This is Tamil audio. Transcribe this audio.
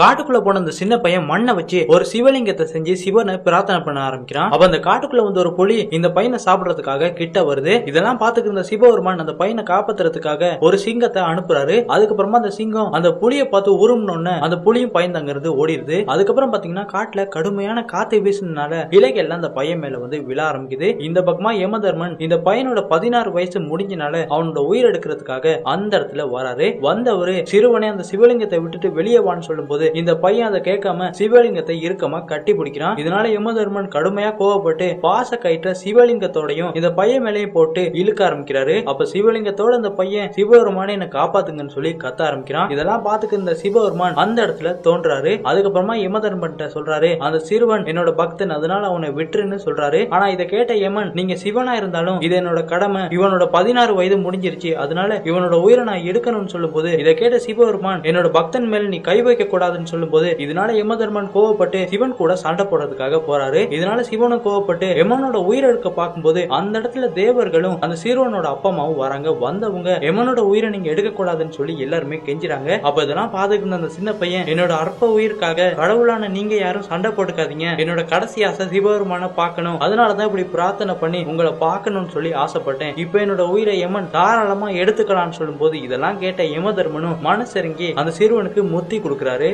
காட்டுக்குள்ள போன அந்த சின்ன பையன் மண்ணை வச்சு ஒரு சிவலிங்கத்தை செஞ்சு சிவனை பிரார்த்தனை பண்ண ஆரம்பிக்கிறான். அப்ப அந்த காட்டுக்குள்ள வந்து ஒரு புலி இந்த பையனை சாப்பிடறதுக்காக கிட்ட வருது. இதெல்லாம் பாத்துக்கு இருந்த சிவபெருமான் அந்த பையனை காப்பாத்துறதுக்காக ஒரு சிங்கத்தை அனுப்புறாரு. அதுக்கப்புறமா அந்த சிங்கம் அந்த புலியை பார்த்து உரும்னு அந்த புலியும் பயந்து அங்கிருந்து ஓடிடுது. அதுக்கப்புறம் பாத்தீங்கன்னா காட்டுல கடுமையான காத்தை வீசினால இலைகள்லாம் அந்த பையன் மேல வந்து விழ ஆரம்பிக்குது. இந்த பக்கமா யமதர்மன் இந்த பையனோட 16 வயசு முடிஞ்சனால அவனோட உயிர் எடுக்கிறதுக்காக அந்த இடத்துல வராரு. வந்தவரு சிறுவனே அந்த சிவலிங்கத்தை விட்டுட்டு வெளியே வான்னு சொல்லும் போது இந்த பையன் அதை கேட்காம சிவலிங்கத்தை இறுக்கமா கட்டி பிடிக்கிறான். இதனால யமதர்மன் கடுமையா கோவப்பட்டு பாச கயிற்ற சிவலிங்கத்தோடையும் இந்த பையன் மேலையும் போட்டு இழுக்க ஆரம்பிக்கிறாரு. அப்ப சிவலிங்கத்தோட அந்த பையன் சிவபெருமானே என்ன காப்பாத்துங்கன்னு சொல்லி கத்த ஆரம்பிக்கிறான். இதெல்லாம் பாத்துக்க இந்த சிவபெருமான் அந்த இடத்துல தோன்றாரு. அதுக்கப்புறமா யமதர்மன் சொல்றாரு, அந்த சிறுவன் என்னோட பக்தன், அதனால அவனை விட்டுருன்னு சொல்றாரு. ஆனா இதை கேட்ட யமன், நீங்க சிவனா இருந்தாலும் இது என்னோட கடமை, இவனோட 16 வயது முடிஞ்சிருச்சு, அதனால இவனோட உயிரை நான் எடுக்கணும்னு சொல்லும் போது இதை கேட்ட சிவபெருமான், என்னோட பக்தன் மேல நீ கை வைக்க கூடாது சொல்லும் போது இதனால யமதர்மன் கோவப்பட்டு சிவன் கூட சண்டை போடுறதுக்காக போறாரு. இதனால சிவனும் கோவப்பட்டு யமனோட உயிரெடுக்க பார்க்கும்போது அந்த இடத்துல தேவர்களும் அந்த சிறுவனோட அப்பா அம்மாவும் வராங்க. வந்தவங்க யமனோட உயிரை நீங்க எடுக்க கூடாதுன்னு சொல்லி எல்லாருமே கெஞ்சிறாங்க. அப்ப இதெல்லாம் பாத்துக்கிட்டு அந்த சின்ன பையன், என்னோட அற்ப உயிருக்காக கடவுளான நீங்க யாரும் சண்டை போட்டுக்காதீங்க, என்னோட கடைசி ஆசை சிவபெருமான பார்க்கணும், அதனாலதான் இப்படி பிரார்த்தனை பண்ணி உங்களை பார்க்கணும்னு சொல்லி ஆசைப்பட்டேன். இப்ப என்னோட உயிரை யமன் தாராளமா எடுத்துக்கலாம்னு சொல்லும் போது இதெல்லாம் கேட்ட யமதர்மனும் மனசெருங்கி அந்த சிறுவனுக்கு முத்தி கொடுக்கிறாரு.